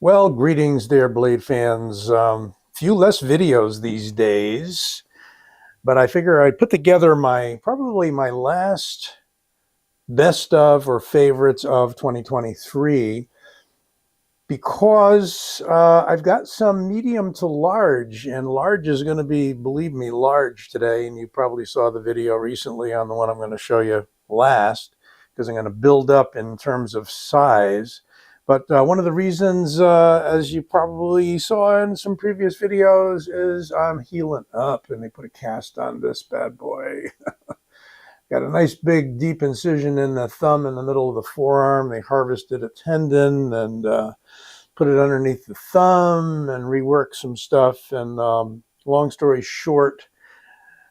Well, greetings there, Blade fans. Few less videos these days, but I figure I'd put together probably my last best of or favorites of 2023 because I've got some medium to large, and large is going to be, believe me, large today. And you probably saw the video recently on the one I'm going to show you last, because I'm going to build up in terms of size. But one of the reasons, as you probably saw in some previous videos, is I'm healing up, and they put a cast on this bad boy. Got a nice big deep incision in the thumb in the middle of the forearm. They harvested a tendon and put it underneath the thumb and reworked some stuff. And long story short,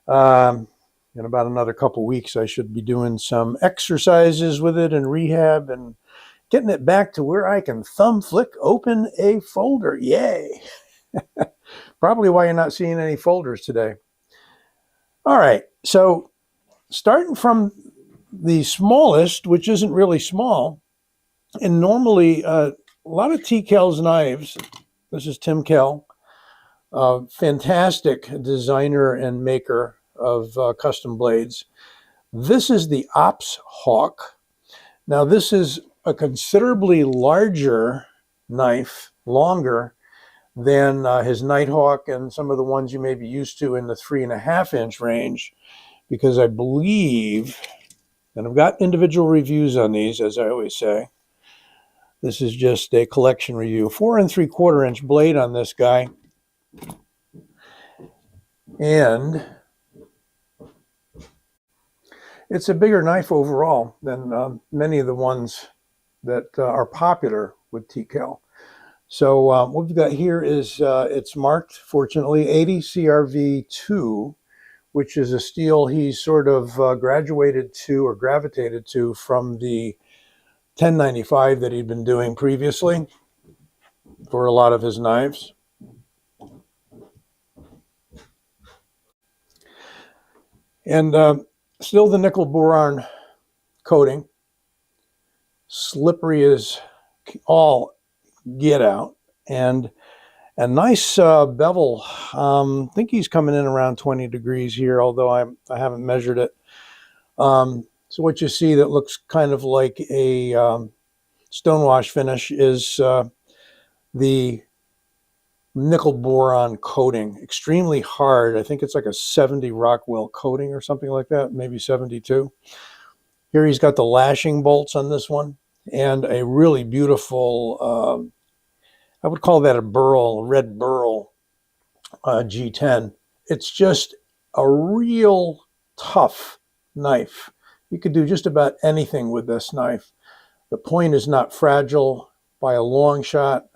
in about another couple weeks, I should be doing some exercises with it and rehab and getting it back to where I can thumb flick open a folder. Yay! Probably why you're not seeing any folders today. All right, so starting from the smallest, which isn't really small, and normally a lot of T. Kell's knives. This is Tim Kell, fantastic designer and maker of custom blades. This is the Ops Hawk. Now this is a considerably larger knife, longer than his Nighthawk and some of the ones you may be used to in the 3.5-inch range, because I believe, and I've got individual reviews on these, as I always say. This is just a collection review. 4 3/4-inch blade on this guy. And it's a bigger knife overall than many of the ones that are popular with T. Kell. So what we've got here is it's marked, fortunately, 80 CRV2, which is a steel he sort of graduated to or gravitated to from the 1095 that he'd been doing previously for a lot of his knives. And still the nickel boron coating, slippery as all get out, and a nice bevel. I think he's coming in around 20 degrees here, although I haven't measured it. So what you see that looks kind of like a stonewash finish is the nickel boron coating. Extremely hard. I think it's like a 70 Rockwell coating or something like that, maybe 72. Here he's got the lashing bolts on this one, and a really beautiful, I would call that a burl, red burl G10. It's just a real tough knife. You could do just about anything with this knife. The point is not fragile by a long shot.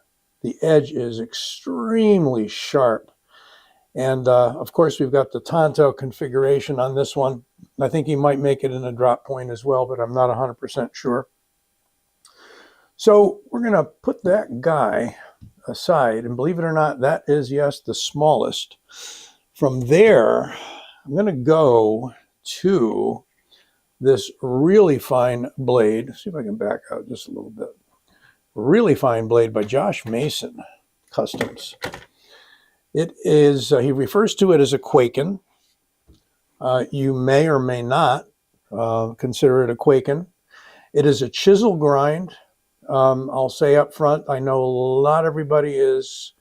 The edge is extremely sharp. And of course, we've got the Tonto configuration on this one. I think he might make it in a drop point as well, but I'm not 100% sure. So we're going to put that guy aside, and believe it or not, that is, yes, the smallest. From there, I'm going to go to this really fine blade. Let's see if I can back out just a little bit. Really fine blade by Josh Mason Customs. It is, he refers to it as a Quaken. You may or may not consider it a Quaken. It is a chisel grind. I'll say up front, I know everybody is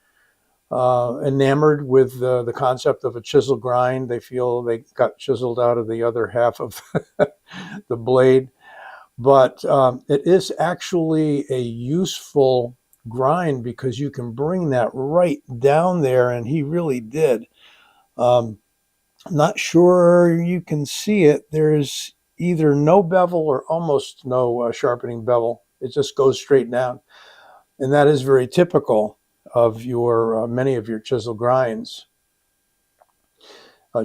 enamored with the concept of a chisel grind. They feel they got chiseled out of the other half of the blade. But it is actually a useful grind because you can bring that right down there, and he really did. I'm not sure you can see it. There's either no bevel or almost no sharpening bevel. It just goes straight down. And that is very typical of your many of your chisel grinds.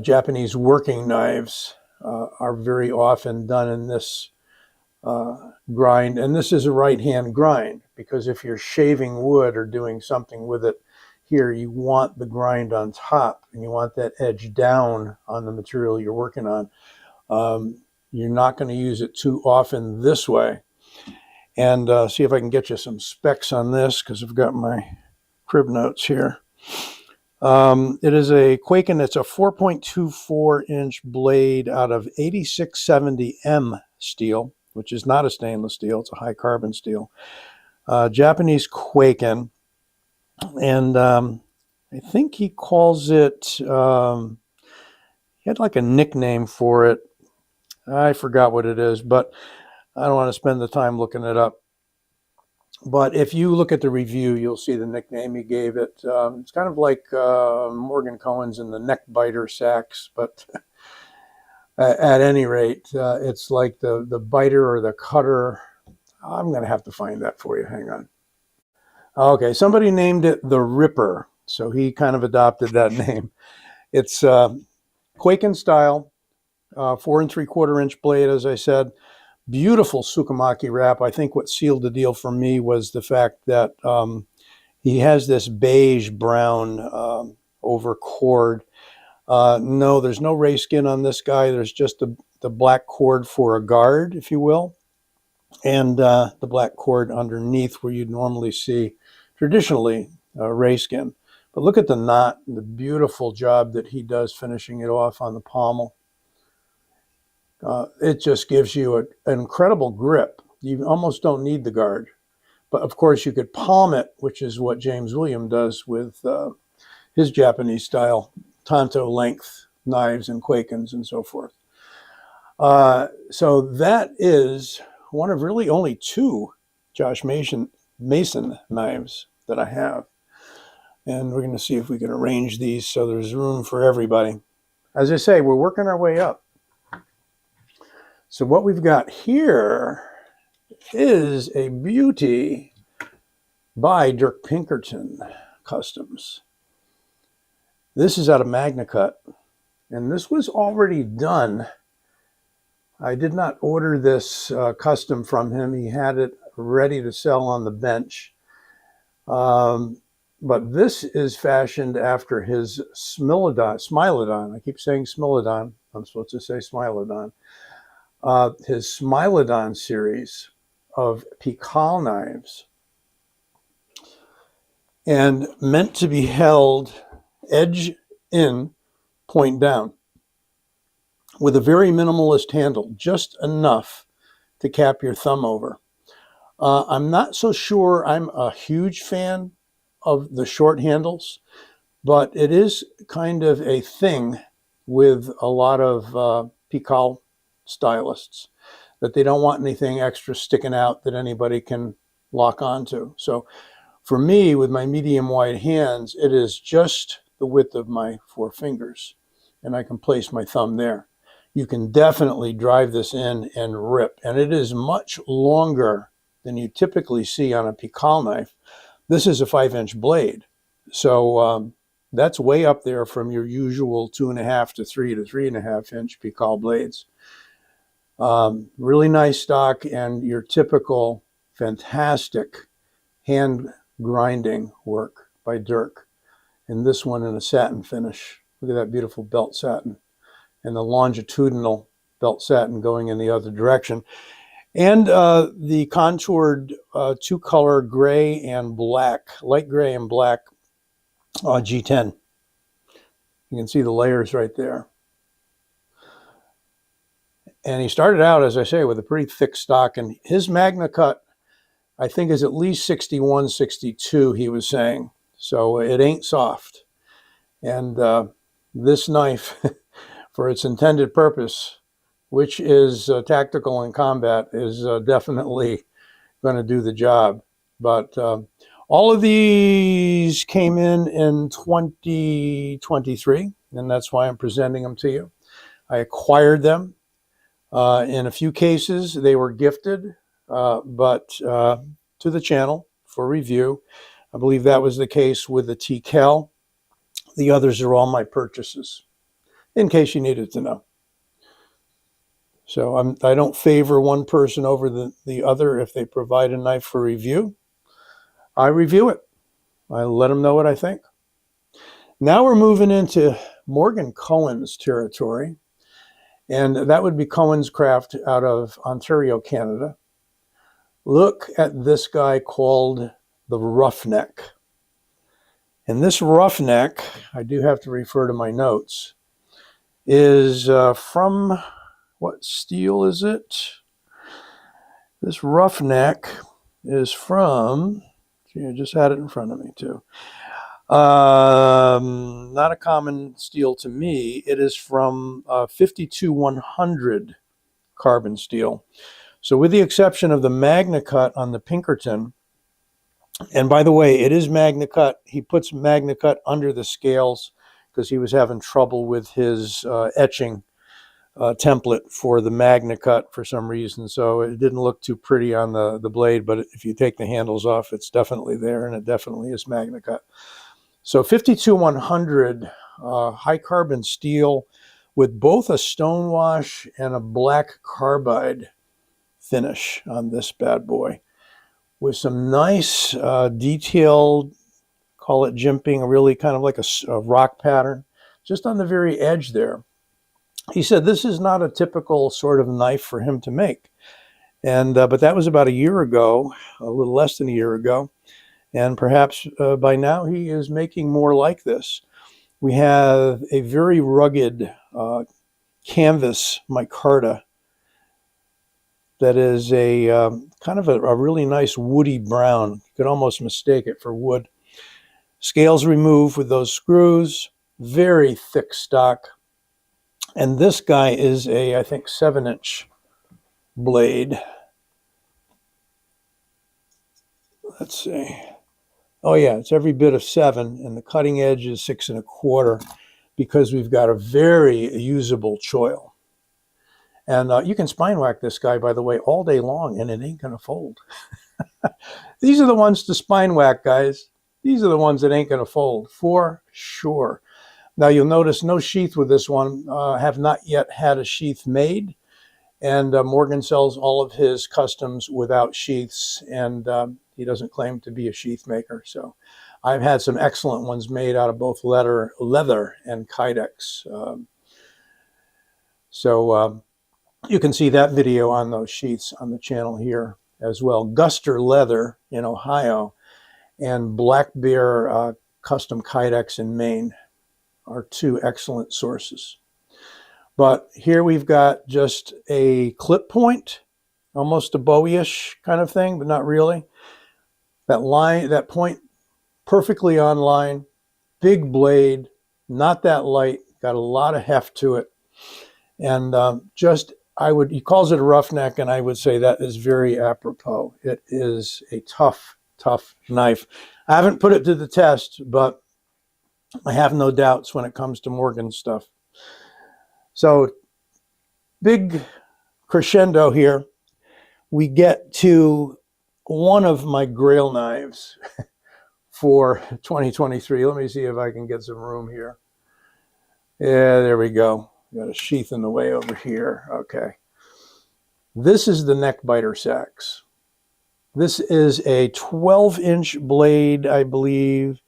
Japanese working knives are very often done in this grind, and this is a right-hand grind, because if you're shaving wood or doing something with it here, you want the grind on top and you want that edge down on the material you're working on. You're not going to use it too often this way. and see if I can get you some specs on this, because I've got my crib notes here. It is a Quaken. It's a 4.24-inch blade out of 8670M steel, which is not a stainless steel. It's a high carbon steel. Japanese Quaken. And I think he calls it, he had like a nickname for it. I forgot what it is, but I don't want to spend the time looking it up. But if you look at the review, you'll see the nickname he gave it. It's kind of like Morgan Cohen's in the Neckbreaker Sax, but at any rate, it's like the biter or the cutter. I'm going to have to find that for you. Hang on. Okay, somebody named it the Ripper, so he kind of adopted that name. It's Quaken style, 4 3/4-inch blade, as I said. Beautiful Tsukamaki wrap. I think what sealed the deal for me was the fact that he has this beige brown over cord. No, there's no ray skin on this guy. There's just the black cord for a guard, if you will, and the black cord underneath where you'd normally see traditionally ray skin. But look at the knot, the beautiful job that he does finishing it off on the pommel. It just gives you an incredible grip. You almost don't need the guard. But of course you could palm it, which is what James William does with his Japanese style tanto length knives and Quakens and so forth. So that is one of really only 2 Josh Mason knives that I have. And we're going to see if we can arrange these so there's room for everybody. As I say, we're working our way up. So what we've got here is a beauty by Dirk Pinkerton Customs. This is out of MagnaCut, and this was already done. I did not order this custom from him. He had it ready to sell on the bench. But this is fashioned after his Smilodon. I keep saying Smilodon. I'm supposed to say Smilodon. His Smilodon series of Pikal knives, and meant to be held edge in, point down, with a very minimalist handle, just enough to cap your thumb over. I'm not so sure I'm a huge fan of the short handles, but it is kind of a thing with a lot of Pikal stylists, that they don't want anything extra sticking out that anybody can lock onto. So for me, with my medium wide hands, it is just the width of my 4 fingers, and I can place my thumb there. You can definitely drive this in and rip, and it is much longer than you typically see on a Pikal knife. This is a 5-inch blade, so that's way up there from your usual 2.5 to 3 to 3.5-inch Pikal blades. Really nice stock, and your typical fantastic hand grinding work by Dirk. And this one in a satin finish. Look at that beautiful belt satin, and the longitudinal belt satin going in the other direction. And the contoured 2-color gray and black, light gray and black G10. You can see the layers right there. And he started out, as I say, with a pretty thick stock. And his MagnaCut, I think, is at least 61, 62, he was saying. So it ain't soft. And this knife, for its intended purpose, which is tactical in combat, is definitely going to do the job. But all of these came in 2023, and that's why I'm presenting them to you. I acquired them. In a few cases, they were gifted, but to the channel for review. I believe that was the case with the Kell. The others are all my purchases, in case you needed to know. So I don't favor one person over the other. If they provide a knife for review, I review it. I let them know what I think. Now we're moving into Morgan Cohen's territory. And that would be Cohen's Craft out of Ontario, Canada. Look at this guy called the Roughneck. And this Roughneck, I do have to refer to my notes, is from, what steel is it? This Roughneck is from, gee, I just had it in front of me too. Not a common steel to me. It is from 52-100 carbon steel. So with the exception of the Magna Cut on the Pinkerton, and by the way, it is Magna Cut. He puts Magna Cut under the scales because he was having trouble with his etching template for the Magna Cut for some reason. So it didn't look too pretty on the blade, but if you take the handles off, it's definitely there, and it definitely is Magna Cut. So 52-100 high carbon steel with both a stonewash and a black carbide finish on this bad boy, with some nice detailed, call it jimping, really kind of like a rock pattern, just on the very edge there. He said this is not a typical sort of knife for him to make. And but that was about a year ago, a little less than a year ago. And perhaps by now he is making more like this. We have a very rugged canvas micarta that is a kind of a really nice woody brown. You could almost mistake it for wood. Scales removed with those screws, very thick stock. And this guy is a, I think, 7-inch blade. Let's see. Oh yeah, it's every bit of 7, and the cutting edge is 6 1/4 because we've got a very usable choil. And you can spine whack this guy, by the way, all day long, and it ain't going to fold. These are the ones to spine whack, guys. These are the ones that ain't going to fold, for sure. Now, you'll notice no sheath with this one. Have not yet had a sheath made. And Morgan sells all of his customs without sheaths, and he doesn't claim to be a sheath maker. So I've had some excellent ones made out of both leather and Kydex. You can see that video on those sheaths on the channel here as well. Guster Leather in Ohio and Black Bear Custom Kydex in Maine are two excellent sources. But here we've got just a clip point, almost a Bowie-ish kind of thing, but not really. That line, that point, perfectly on line, big blade, not that light, got a lot of heft to it. And he calls it a roughneck, and I would say that is very apropos. It is a tough, tough knife. I haven't put it to the test, but I have no doubts when it comes to Morgan stuff. So, big crescendo here. We get to one of my Grail knives for 2023. Let me see if I can get some room here. Yeah, there we go. Got a sheath in the way over here. Okay. This is the Neckbreaker Sax. This is a 12-inch blade, I believe,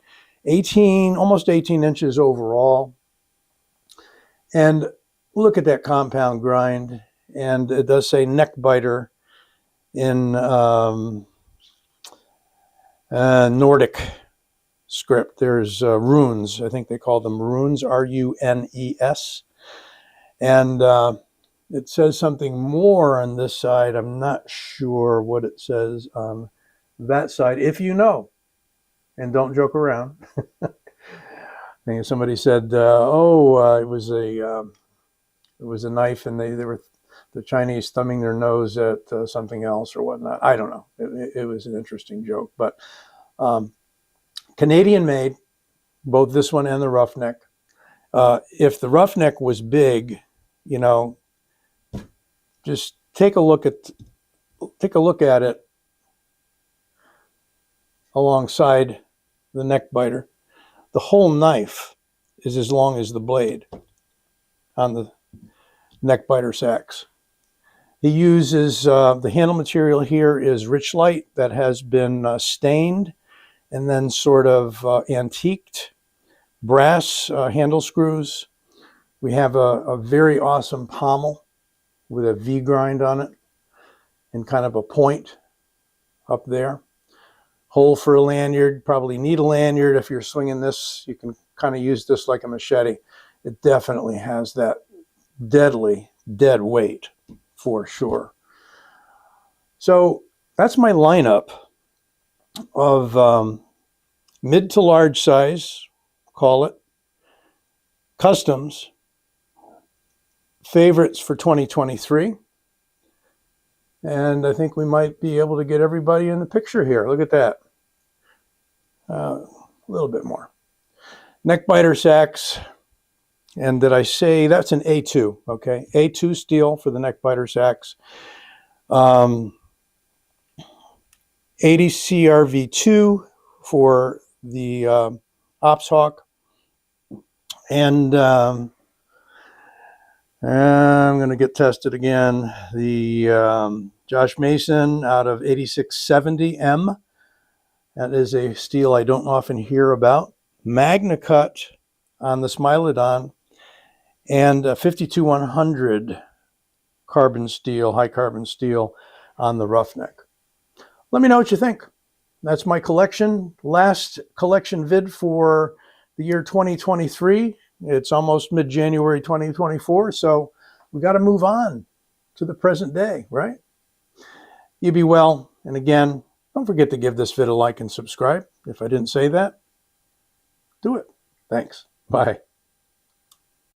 almost 18 inches overall. And look at that compound grind. And it does say Neckbreaker in Nordic script. There's runes. I think they call them runes, R-U-N-E-S. And it says something more on this side. I'm not sure what it says on that side, if you know. And don't joke around. I think somebody said, it was a knife, and they were the Chinese thumbing their nose at something else or whatnot. I don't know. It was an interesting joke, but Canadian made, both this one and the Roughneck. If the Roughneck was big, just take a look at it alongside the Neckbreaker. The whole knife is as long as the blade on the Neckbreaker Sax. He uses the handle material here is Richlite that has been stained and then sort of antiqued brass handle screws. We have a very awesome pommel with a V grind on it and kind of a point. up there. Hole for a lanyard, probably need a lanyard. If you're swinging this, you can kind of use this like a machete. It definitely has that dead weight for sure. So that's my lineup of mid to large size, call it, customs, favorites for 2023. And I think we might be able to get everybody in the picture here. Look at that. A little bit more. Neckbiter sax. And did I say that's an A2? Okay, A2 steel for the neckbiter sax. 80 CRV2 for the Ops Hawk. And I'm going to get tested again. The Josh Mason out of 8670M. That is a steel I don't often hear about. Magna Cut on the Smilodon. And 52100 carbon steel, high carbon steel on the Roughneck. Let me know what you think. That's my collection. Last collection vid for the year 2023. It's almost mid-January 2024, so we got to move on to the present day, right? You be well. And again, don't forget to give this vid a like and subscribe. If I didn't say that, do it. Thanks. Bye.